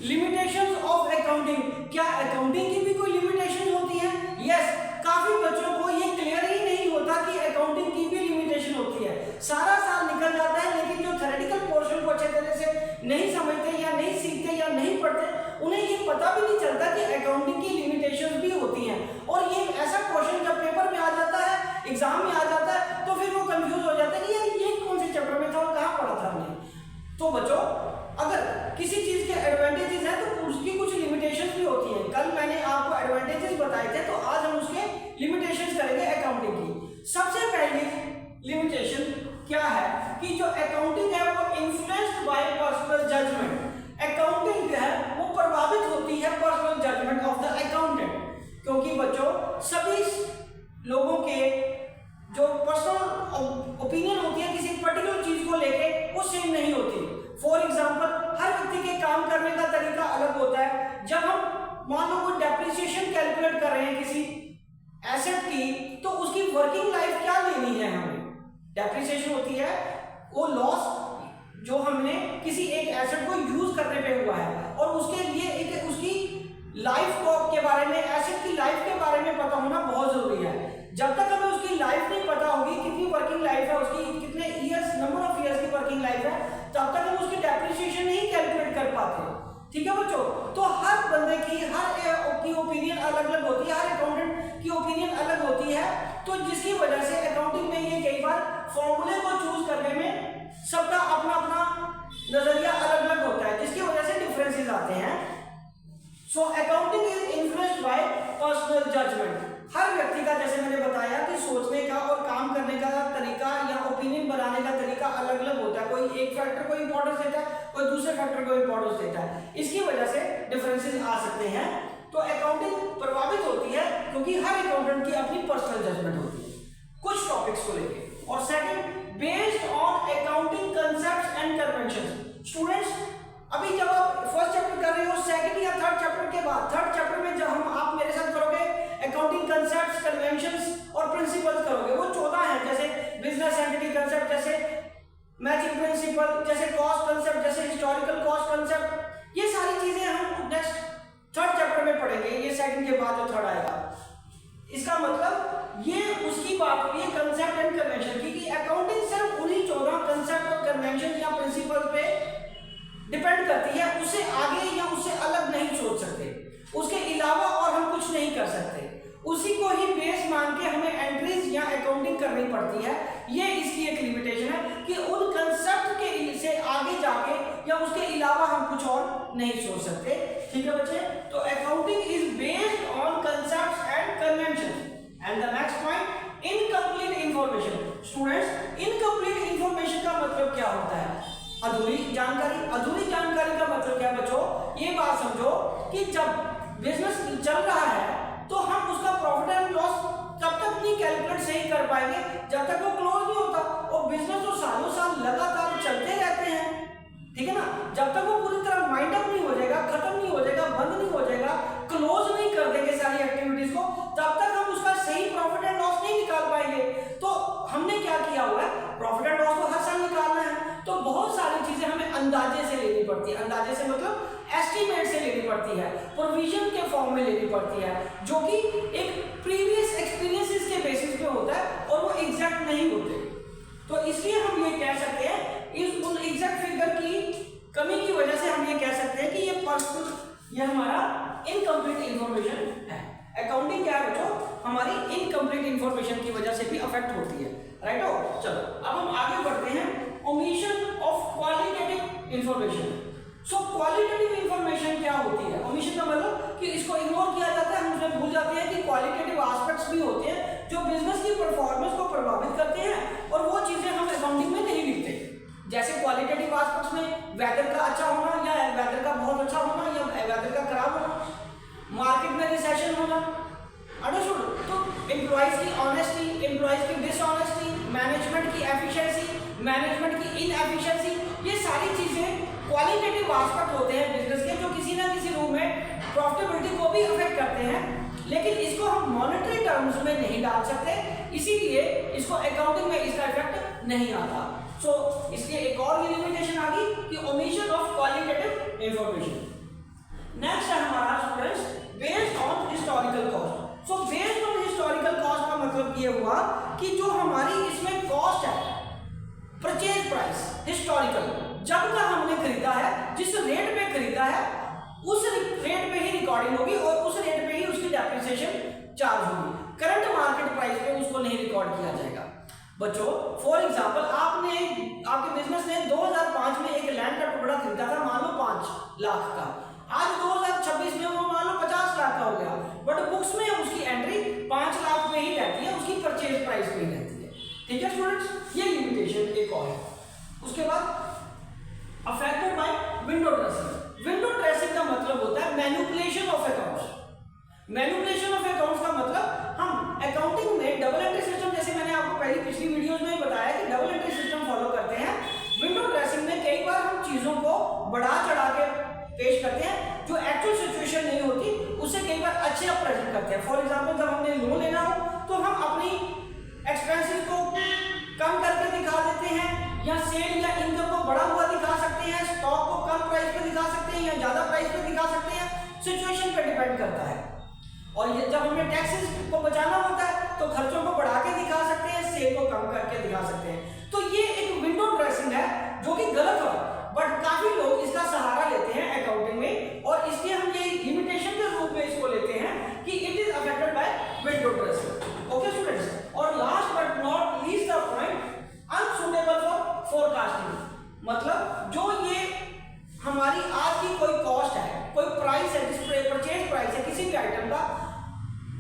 Limitations of accounting, क्या accounting की भी कोई लिमिटेशन होती है? यस, काफी बच्चों को ये क्लियर ही नहीं होता कि अकाउंटिंग की भी लिमिटेशन होती है। सारा साल निकल जाता है लेकिन जो थ्योरेटिकल पोर्शन को अच्छे तरह से नहीं समझते या नहीं सीखते या नहीं पढ़ते, उन्हें ये पता भी नहीं चलता कि अकाउंटिंग की लिमिटेशंस भी होती हैं। और ये ऐसा क्वेश्चन जब पेपर में आ जाता है, एग्जाम में आ जाता है, तो फिर वो कंफ्यूज हो जाता है कि यार ये कौन से चैप्टर में था और कहाँ पढ़ा था हमने। तो बच्चों, अगर किसी चीज के एडवांटेजेस हैं तो उसकी कुछ लिमिटेशंस भी होती हैं। कल मैंने आपको एडवांटेजेस बताए थे, तो आज हम उसके लिमिटेशंस करेंगे अकाउंटिंग की। सबसे पहली लिमिटेशन क्या है कि जो अकाउंटिंग है वो influenced by personal judgement. Accounting जो है वो प्रभावित होती है personal judgement of the accountant, क्योंकि बच्चों सभी लोगों के जो पर्सनल ओपिनियन होती है किसी पर्टिकुलर चीज को लेके वो सेम नहीं होती। फॉर एग्जांपल, हर व्यक्ति के काम करने का तरीका अलग होता है। जब हम मान लो कोई डेप्रिसिएशन कैलकुलेट कर रहे हैं किसी एसेट की, तो उसकी वर्किंग लाइफ क्या लेनी है हमें। डेप्रिसिएशन होती है वो लॉस जो हमने किसी एक एसेट को यूज करने पे हुआ है, और उसके लिए एक उसकी लाइफ को के बारे में, एसेट की लाइफ के बारे में पता होना बहुत जरूरी है। जब तक हमें उसकी लाइफ नहीं पता होगी, कितनी वर्किंग लाइफ है उसकी, कितने ईयर्स, नंबर ऑफ ईयर्स की वर्किंग लाइफ है, तब तक हम उसकी डेप्रिसिएशन नहीं कैलकुलेट कर पाते। ठीक है बच्चों, तो हर बंदे की, हर की ओपिनियन अलग अलग होती है, हर अकाउंटेंट की ओपिनियन अलग होती है। तो जिसकी वजह से अकाउंटिंग में ये कई बार फॉर्मूले को चूज करने में सबका अपना अपना नजरिया अलग अलग होता है, जिसकी वजह से डिफरेंसेस आते हैं। So accounting is influenced by personal judgement. हर व्यक्ति का, जैसे मैंने बताया कि सोचने का और काम करने का तरीका या ओपिनियन बनाने का तरीका अलग अलग होता है। कोई एक फैक्टर को इंपॉर्टेंस देता है, कोई दूसरे फैक्टर को इंपॉर्टेंस देता है। इसकी वजह से डिफरेंसेस आ सकते हैं। तो अकाउंटिंग प्रभावित होती है क्योंकि हर अकाउंटेंट की अपनी पर्सनल जजमेंट होती है कुछ टॉपिक्स को लेके। और second, based on accounting concepts and conventions. Students, अभी जब आप फर्स्ट चैप्टर कर रहे हो, सेकंड या थर्ड चैप्टर के बाद, थर्ड चैप्टर में जब आप मेरे साथ करोगे अकाउंटिंग कांसेप्ट्स, कन्वेंशंस और प्रिंसिपल्स करोगे, वो 14 हैं, जैसे बिजनेस एंटिटी कांसेप्ट, जैसे मैचिंग प्रिंसिपल, जैसे कॉस्ट कांसेप्ट, जैसे हिस्टोरिकल कॉस्ट कांसेप्ट। ये सारी चीजें हम नेक्स्ट थर्ड चैप्टर में पढ़ेंगे, ये सेकंड के बाद जो थर्ड आएगा। इसका मतलब ये उसकी बात हुई है कंसेप्ट एंड कन्वेंशन की, कि अकाउंटिंग सिर्फ उन्हीं 14 कंसेप्ट और कन्वेंशन या प्रिंसिपल पे डिपेंड करती है, उससे आगे या उससे अलग नहीं सोच सकते, उसके अलावा और हम कुछ नहीं कर सकते। उसी को ही बेस मान के हमें एंट्रीज या अकाउंटिंग करनी पड़ती है। ये इसकी एक लिमिटेशन है कि उन कंसेप्ट के से आगे जाके या उसके अलावा हम कुछ और नहीं सोच सकते। ठीक है बच्चे, तो accounting is based on concepts and convention. And the next point, incomplete information. Students, incomplete information का मतलब क्या होता है? अधूरी जानकारी। अधूरी जानकारी का मतलब क्या बच्चों? ये बात समझो कि जब बिजनेस चल रहा है तो हम उसका प्रॉफिट एंड लॉस तब तक नहीं कैलकुलेट सही कर पाएंगे जब तक वो क्लोज नहीं होता। और बिजनेस तो सालों साल लगातार चलते रहते हैं, ठीक है ना। जब तक वो पूरी तरह माइंड अप नहीं हो जाएगा, खत्म नहीं हो जाएगा, बंद नहीं हो जाएगा, क्लोज नहीं कर देंगे सारी एक्टिविटीज को, तब तक हम उसका सही प्रॉफिट एंड लॉस नहीं निकाल पाएंगे। तो हमने क्या किया हुआ है, प्रॉफिट एंड लॉस तो हर साल निकालना है, तो बहुत सारी चीजें हमें अंदाजे से लेनी पड़ती है। अंदाजे से मतलब एस्टीमेट से लेनी पड़ती है, प्रोविजन के फॉर्म में लेनी पड़ती है, जो कि एक प्रीवियस एक्सपीरियंसेस के बेसिस पे होता है और वो एग्जैक्ट नहीं होते। तो इसलिए हम ये कह सकते हैं, इस उन एग्जैक्ट फिगर की कमी की वजह से हम ये कह सकते हैं कि ये पर्सनल, ये हमारा इनकम्प्लीट इंफॉर्मेशन है। अकाउंटिंग क्या है बच्चों? हमारी इनकम्प्लीट इंफॉर्मेशन की वजह से भी अफेक्ट होती है, राइट हो। चलो अब हम आगे बढ़ते हैं, omission of qualitative information. So qualitative information क्या होती है? ओमिशन का मतलब कि इसको इग्नोर किया जाता है, हम उसमें भूल जाते हैं कि क्वालिटेटिव एस्पेक्ट्स भी होते हैं जो बिजनेस की परफॉर्मेंस को प्रभावित करते हैं, और वो चीजें हम अकाउंटिंग में नहीं लिखते। जैसे क्वालिटेटिव एस्पेक्ट्स में वेदर का अच्छा होना या वेदर का बहुत अच्छा होना या वेदर का खराब होना, मार्केट में रिसेशन होना, अंडरस्टूड। तो एम्प्लॉइज की ऑनेस्टी, एम्प्लॉइज की डिसऑनेस्टी, मैनेजमेंट की एफिशिएंसी, मैनेजमेंट की इनएफिशिएंसी, ये सारी चीजें क्वालिटेटिव एस्पेक्ट होते हैं बिजनेस के, जो किसी ना किसी रूप में प्रॉफिटेबिलिटी को भी अफेक्ट करते हैं, लेकिन इसको हम मॉनेटरी टर्म्स में नहीं डाल सकते, इसीलिए इसको अकाउंटिंग में इसका इफेक्ट नहीं आता। सो इसलिए एक और लिमिटेशन आ गई कि omission of qualitative information. Next है हमारा students based on historical cost. So based on historical cost का मतलब ये हुआ कि जो हमारी इसमें कॉस्ट है, परचेज प्राइस हिस्टोरिकल, जब का हमने खरीदा है, जिस रेट पे खरीदा है उस रेट पे ही रिकॉर्डिंग होगी और उस रेट पे ही उसकी डेप्रिसिएशन चार्ज होगी। करंट मार्केट प्राइस पे उसको नहीं रिकॉर्ड किया जाएगा। बच्चों फॉर एग्जांपल आपके बिजनेस ने 2005 में एक लैंड का टुकड़ा खरीदा था, मान लो 5 लाख का। आज 2026 में वो मान लो 50 लाख का हो गया, बट बुक्स में उसकी एंट्री 5 लाख में ही रहती है, उसकी परचेज प्राइस पे ही रहती है। ठीक है स्टूडेंट्स, ये लिमिटेशन एक और है। उसके बाद affected by window dressing. Window dressing का मतलब होता है manipulation of accounts. Manipulation of accounts का मतलब हम अकाउंटिंग में डबल एंट्री सिस्टम, जैसे मैंने आपको पहली पिछली वीडियोस में बताया कि डबल एंट्री सिस्टम फॉलो करते हैं। विंडो ड्रेसिंग में कई बार हम चीजों को बढ़ा चढ़ा के पेश करते हैं, जो एक्चुअल सिचुएशन नहीं होती उससे कई बार अच्छे आप प्रेजेंट करते हैं। फॉर एग्जांपल जब हमने लोन लेना हो तो हम अपनी एक्सपेंसेस को कम करके दिखा देते हैं, या सेल या इनकम को बढ़ा हुआ दिखा सकते हैं, स्टॉक को कम प्राइस पे दिखा सकते हैं या ज्यादा प्राइस पे दिखा सकते हैं, सिचुएशन पे डिपेंड करता है। और ये जब हमें टैक्सेस को बचाना होता है तो खर्चों को बढ़ा के दिखा सकते हैं, सेल को कम करके दिखा सकते हैं। तो ये एक विंडो ड्रेसिंग है जो कि गलत है, बट काफी लोग इसका सहारा लेते हैं अकाउंटिंग में, और इसलिए हम ये लिमिटेशन के रूप में इसको लेते हैं कि it is affected by window dressing. Okay students, और last but not least the point unsuitable for forecasting. मतलब जो ये हमारी आज की कोई कॉस्ट है, कोई प्राइस है, जिस परचेज प्राइस है किसी भी आइटम का,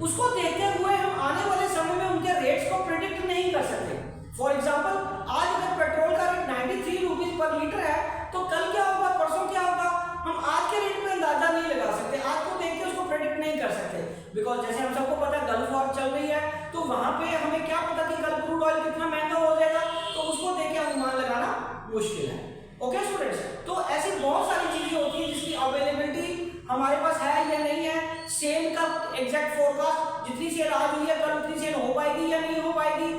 उसको देखते हुए हम आने वाले समय में उनके रेट्स को प्रिडिक्ट नहीं कर सकते। फॉर एग्जांपल आज अगर पेट्रोल का रेट 93 रुपीज पर लीटर है तो कल क्या होगा, परसों क्या होगा, हम आज के रेट में अंदाजा नहीं लगा सकते। आज को देख के उसको प्रेडिक्ट नहीं कर सकते, बिकॉज जैसे हम सबको पता है गल्फ वॉर चल रही है, तो वहां पे हमें क्या पता कि कल क्रूड ऑयल कितना महंगा हो जाएगा, तो उसको देख के अनुमान लगाना मुश्किल है। ओके स्टूडेंट्स, तो ऐसी बहुत सारी चीजें होती हैं जिसकी अवेलेबिलिटी हमारे पास है या नहीं है। सेल का एग्जैक्ट फोरकास्ट, जितनी सेल आज हुई है कल उतनी सेल हो पाएगी या नहीं हो पाएगी,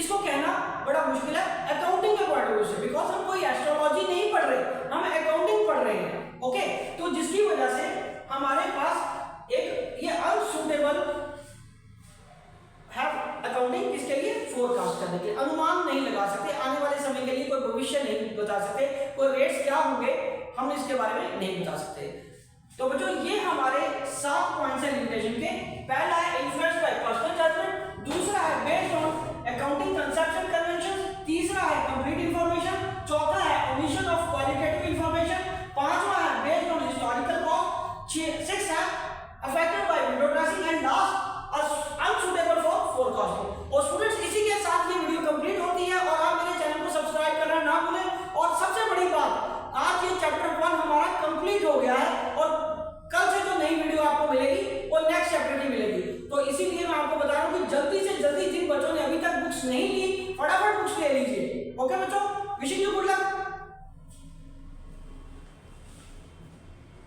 इसको कहना बड़ा मुश्किल है अकाउंटिंग के पॉइंट ऑफ व्यू से, बिकॉज हम कोई एस्ट्रोलॉजी नहीं पढ़ रहे, हम अकाउंटिंग पढ़ रहे हैं। ओके, तो जिसकी वजह से हमारे पास एक ये अनसुटेबल है अकाउंटिंग, किसके लिए, फोरकास्ट करने के लिए। अनुमान नहीं लगा सकते, आने वाले समय के लिए कोई भविष्य नहीं बता सकते, कोई रेट्स क्या होंगे हम इसके बारे में नहीं बता सकते। तो बच्चों ये हमारे 7 पॉइंट्स हैं लिमिटेशन के। पहला है इन्फ्लुएंस बाय पर्सनल जजमेंट, दूसरा है based on accounting concept and convention, तीसरा है कंप्लीट इंफॉर्मेशन, चौथा है ओमिशन ऑफ क्वालिटेटिव इंफॉर्मेशन, पांचवा है बेस्ड ऑन हिस्टोरिकल कॉस्ट, 6 है affected by window dressing, and last unsuitable for forecasting. और स्टूडेंट्स इसी के साथ ये वीडियो कंप्लीट होती है, और आप मेरे चैनल को सब्सक्राइब करना ना भूलें। और सबसे बड़ी बात, आज ये चैप्टर 1 हमारा कंप्लीट हो गया है, और कल से जो नई वीडियो आपको मिलेगी वो नेक्स्ट चैप्टर की मिलेगी। तो इसीलिए मैं आपको बता रहा हूं कि जल्दी से जल्दी जिन बच्चों ने अभी तक बुक्स नहीं ली, फटाफट बुक्स ले लीजिए। ओके बच्चों, विशिंग यू गुड लक।